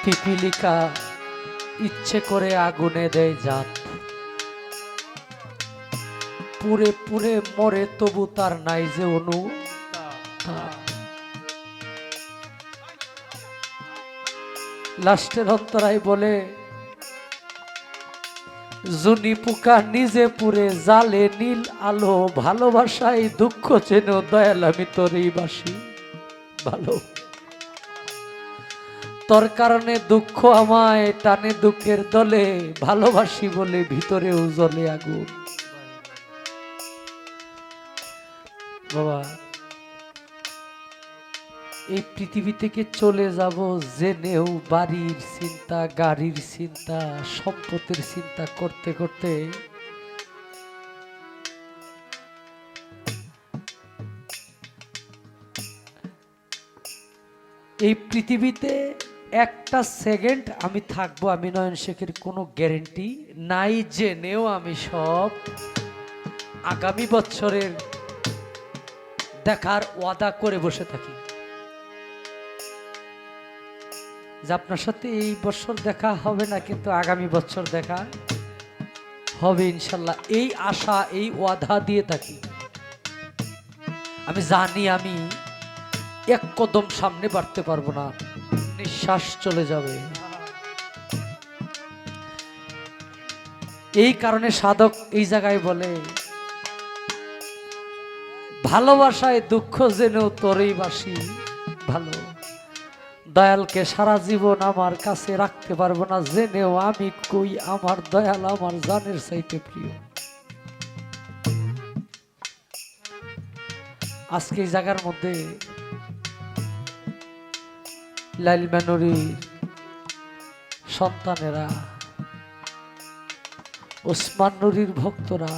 পিপিলিকা ইচ্ছে করে আগুনে দেয় জাত, পুরে পুরে মরে তবু তার নাই যে অনু। লাস্টের অন্তরায় বলে, জুনি পোকা নিজে পুরে জালে নীল আলো, ভালোবাসায় দুঃখ চেন দয়াল আমি তোরই বাসি ভালো। তোর কারণে দুঃখ আমায় টানে দুঃখের দলে, ভালোবাসি বলে ভিতরেও জ্বলে আগুন। বাবা, এই পৃথিবী থেকে চলে যাব জেনেও বাড়ির চিন্তা, গাড়ির চিন্তা, সম্পদের চিন্তা করতে করতে এই পৃথিবীতে একটা সেকেন্ড আমি থাকবো, আমি নয়ন শেখের কোনো গ্যারেন্টি নাই, জেনেও আমি সব আগামী বছরের দেখার ওয়াদা করে বসে থাকি যে আপনার সাথে এই বছর দেখা হবে না, কিন্তু আগামী বছর দেখা হবে ইনশাল্লাহ। এই আশা, এই ওয়াদা দিয়ে থাকি। আমি জানি আমি এক কদম সামনে বাড়তে পারবো না, নিঃশ্বাস চলে যাবে। এই কারণে সাধক এই জায়গায় বলে, ভালোবাসায় দুঃখ জেনেও তোরই বাসি ভালো। দয়ালকে সারা জীবন আমার কাছে রাখতে পারবো না, জেনেও আমি কই আমার দয়াল আমার জানের চাইতে প্রিয়। আজকে এই জায়গার মধ্যে লাইলমা নুরীর সন্তানেরা, ওসমান নুরীর ভক্তরা,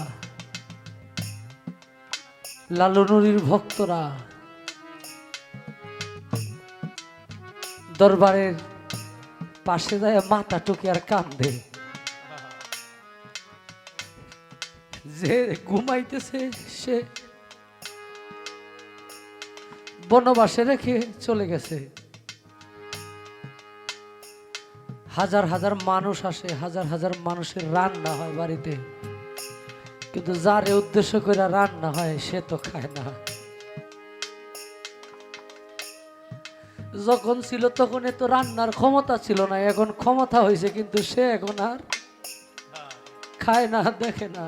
লালু নুরীর ভক্তরা দরবারের পাশে যায় মাথা টুকে আর কান্দে, যে ঘুমাইতেছে সে বনবাসে রেখে চলে গেছে। হাজার হাজার মানুষ আসে, হাজার হাজার মানুষের রান্না হয় বাড়িতে, কিন্তু যারে উদ্দেশ্য করে রান্না হয় সে তো খায় না। যখন ছিল তখন এত রান্নার ক্ষমতা ছিল না, এখন ক্ষমতা হয়েছে, কিন্তু সে এখন আর খায় না, দেখে না।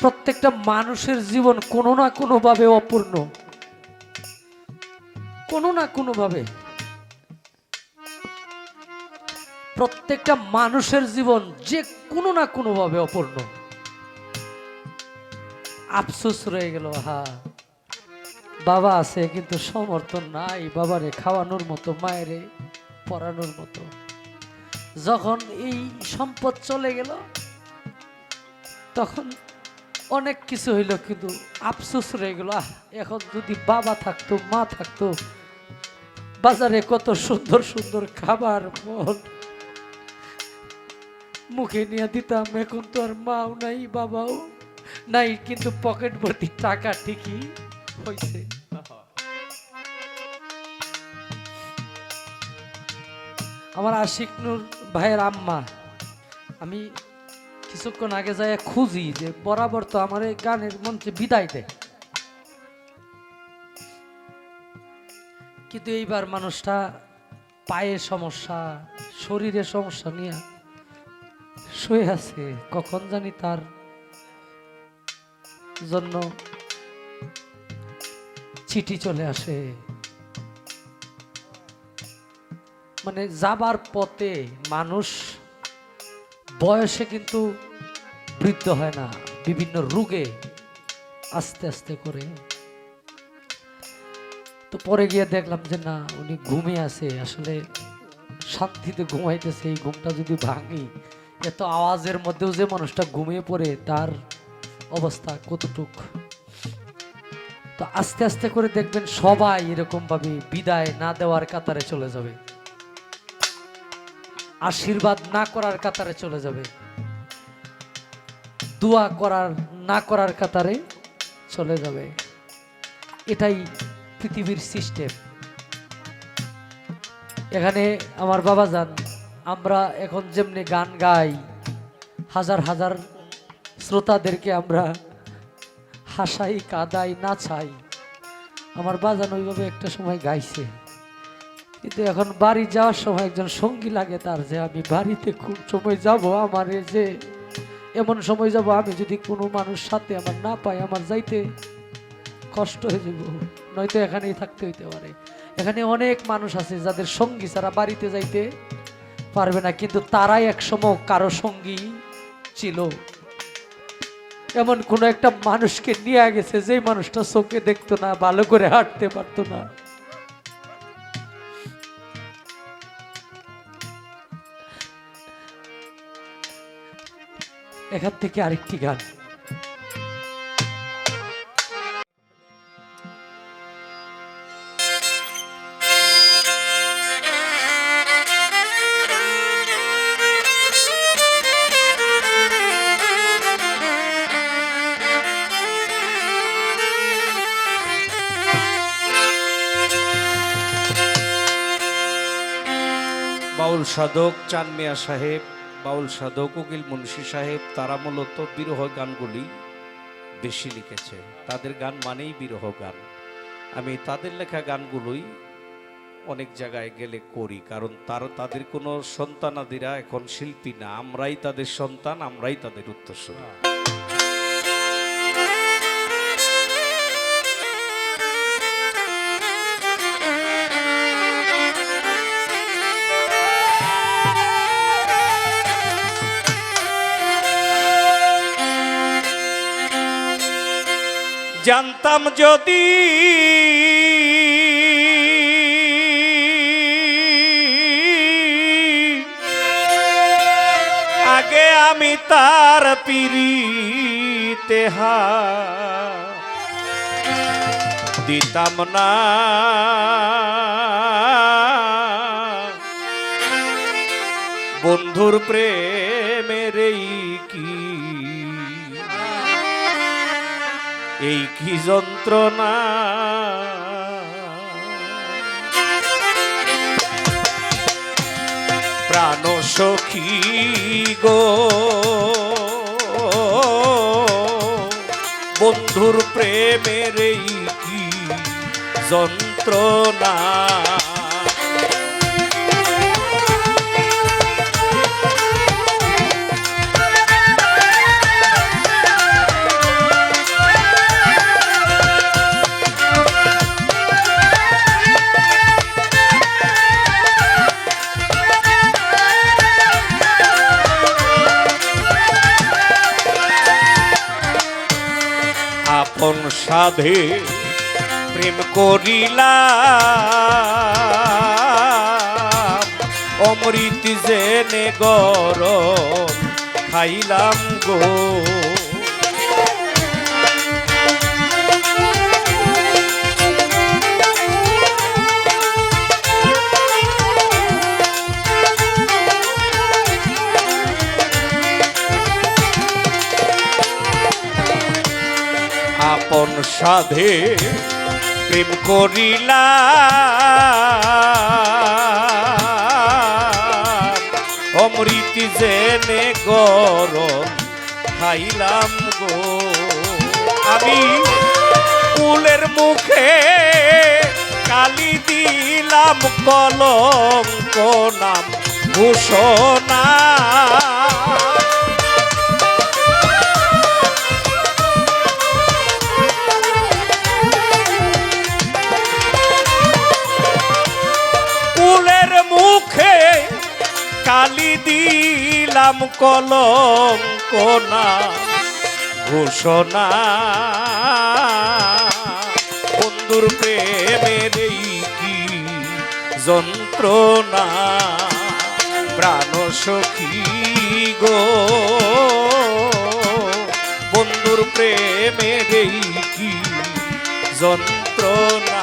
প্রত্যেকটা মানুষের জীবন কোনো না কোনো ভাবে অপূর্ণ, কোনো না কোনো ভাবে। প্রত্যেকটা মানুষের জীবন যে কোনো না কোনো ভাবে অপূর্ণ। আফসোস রয়ে গেল, বাবা আছে কিন্তু সমর্থন নাই বাবারে খাওয়ানোর মতো, মায়েরে পড়ানোর মতো। যখন এই সম্পদ চলে গেল তখন অনেক কিছু হইল, কিন্তু আফসোস রয়ে গেল, এখন যদি বাবা থাকতো, মা থাকতো, বাজারে কত সুন্দর সুন্দর খাবার মুখে নিয়ে দিতাম। এখন তো আর মাও নাই, বাবাও নাই, কিন্তু পকেট ভর্তি টাকা ঠিকই হয়েছে। আমার আশিক নূর ভাইয়ের আম্মা, আমি কিছুক্ষণ আগে যাই খুঁজি যে বরাবর তো আমার এই গানের মঞ্চে বিদায় দেয়, কিন্তু এইবার মানুষটা পায়ে সমস্যা, শরীরে সমস্যা নিয়ে শুয়ে আছে। কখন জানি তার জন্য চিঠি চলে আসে। মানে যাবার পথে মানুষ বয়সে কিন্তু বৃদ্ধ হয় না, বিভিন্ন রোগে আস্তে আস্তে করে। তো পরে গিয়ে দেখলাম যে না, উনি ঘুমিয়ে আছে, আসলে শান্তিতে ঘুমাইতেছে। এই ঘুমটা যদি ভাঙি, এত আওয়াজের মধ্যেও যে মানুষটা ঘুমিয়ে পড়ে, তার অবস্থা কতটুক। তো আস্তে আস্তে করে দেখবেন সবাই এরকম ভাবে বিদায় না দেওয়ার কাতারে চলে যাবে, আশীর্বাদ না করার কাতারে চলে যাবে, দোয়া করার না করার কাতারে চলে যাবে। এটাই পৃথিবীর সিস্টেম। এখানে আমার বাবা যান, আমরা এখন যেমনি গান গাই, হাজার হাজার শ্রোতাদেরকে আমরা হাসাই, কাঁদাই, নাচাই, আমার বাজান ওইভাবে একটা সময় গাইছে। কিন্তু এখন বাড়ি যাওয়ার সময় একজন সঙ্গী লাগে তার, যে আমি বাড়িতে কোন সময় যাব, আমার যে এমন সময় যাব আমি যদি কোনো মানুষ সাথে আমার না পাই, আমার যাইতে কষ্ট হয়ে যাব, নয়তো এখানেই থাকতে হইতে পারে। এখানে অনেক মানুষ আছে যাদের সঙ্গী ছাড়া বাড়িতে যাইতে পারবে না, কিন্তু তারাই একসময় কারো সঙ্গী ছিল। এমন কোন একটা মানুষকে নিয়ে গেছে যে মানুষটা চোখে দেখতো না, ভালো করে হাঁটতে পারতো না। এখান থেকে আরেকটি গান। বাউল সাধক চাঁদ মিয়া সাহেব, বাউল সাধক উকিল মুন্সি সাহেব, তারা মূলত বিরহ গানগুলি বেশি লিখেছে। তাদের গান মানেই বিরহ গান। আমি তাদের লেখা গানগুলোই অনেক জায়গায় গেলে করি, কারণ তাদের কোনো সন্তানাদিরা এখন শিল্পী না, আমরাই তাদের সন্তান, আমরাই তাদের উত্তরসূরি। জানতাম যদি আগে আমি তার পিরিতে দিতাম না, বন্ধুর প্রেমের এই কি যন্ত্রণা। প্রাণ সখী গো, বন্ধুর প্রেমের কি যন্ত্রণা। আপন সাধে প্রেম করিলাম, অমৃত জেনে গরম খাইলাম গো। আপন সাধে প্রেম করিলাম, অমৃত জেনে গরম খাইলাম গো। আমি ফুলের মুখে কালি দিলাম, কলঙ্ক নাম ঘোষণা। কালি দিলাম কলঙ্ক না ঘোষণা, বন্ধুর প্রেমের কি যন্ত্রণা। প্রাণ সখী গো, বন্ধুর প্রেমের কি যন্ত্রণা।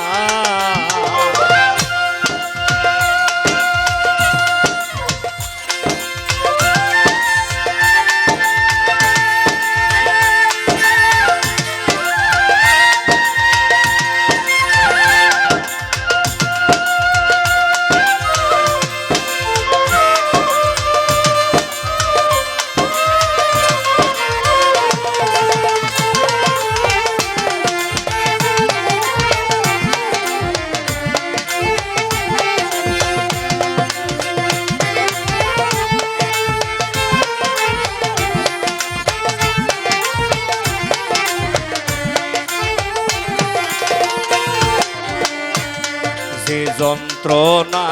যে যন্ত্রণা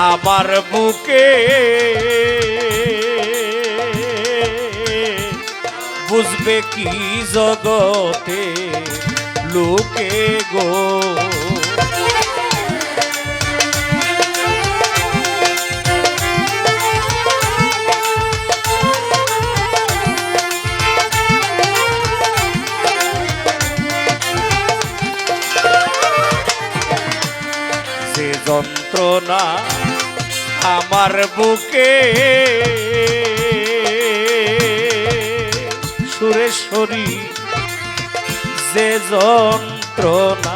আমার বুকে বুঝবে কি জগতে লোকে গো। যে যন্ত্রণা আমার বুকে সুরেশ্বরী, যে যন্ত্রণা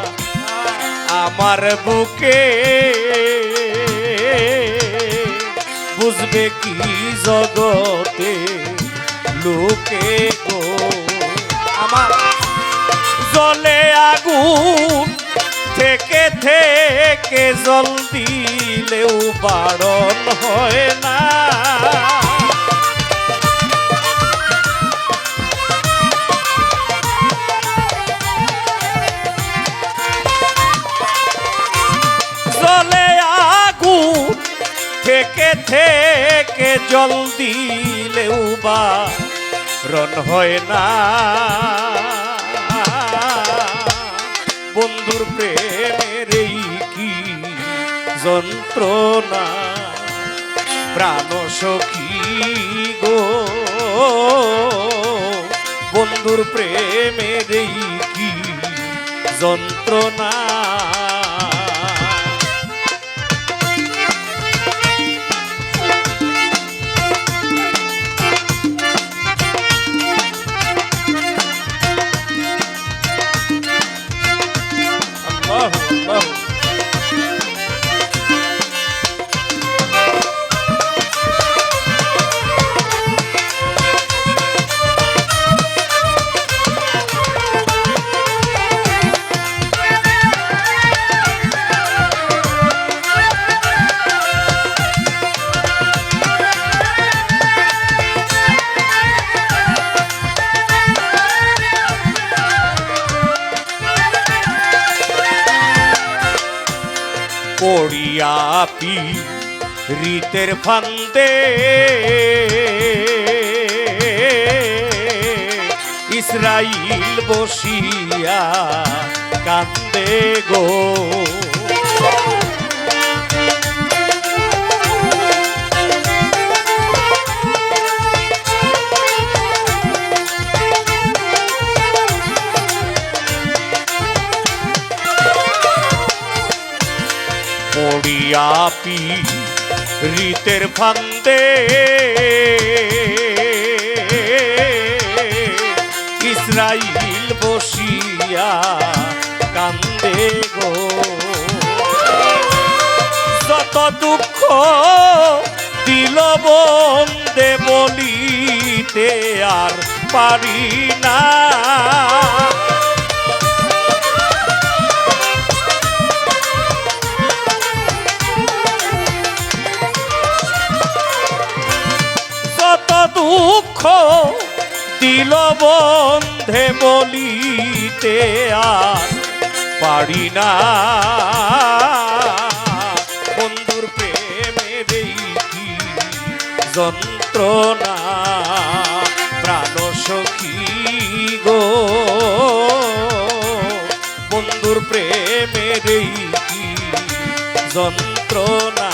আমার বুকে বুঝবে কি জগতে লোকে গো। আমার জলে আগুন থেকে থেকে জল দিলেও বারণ হয় না। জলে আগুন থেকে থেকে জল দিলেও বারণ হয় না। বন্ধুর প্রেমের এই কি যন্ত্রণা, প্রাণ সখী গো। বন্ধুর প্রেমের এই কি যন্ত্রণা। পড়িয়া পীড়িতের ফান্দে ইসরাইল বসিয়া কান্দে গো। পড়িয়া পীড়িতের ফান্দে ইসরাইল বসিয়া কান্দে গো। যত দুঃখ দিল বন্দে বলিতে আর পারি না। দুঃখ দিল বন্ধে বলিতে আর পারি না। বন্ধুর প্রেমের এই কি যন্ত্রণা, প্রাণ সখী গো। বন্ধুর প্রেমের এই কি যন্ত্রণা।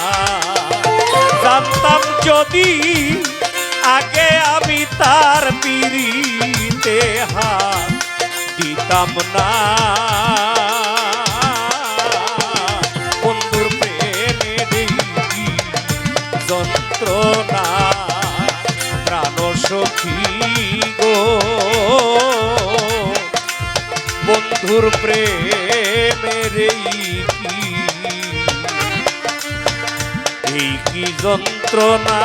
জানতাম যদি আগে আমি তার পিড়িতে হাত দিতাম না। বন্ধুর প্রেমের এই কি যন্ত্রণা, প্রাণ সখী গো। বন্ধুর প্রেমের এই কি যন্ত্রণা।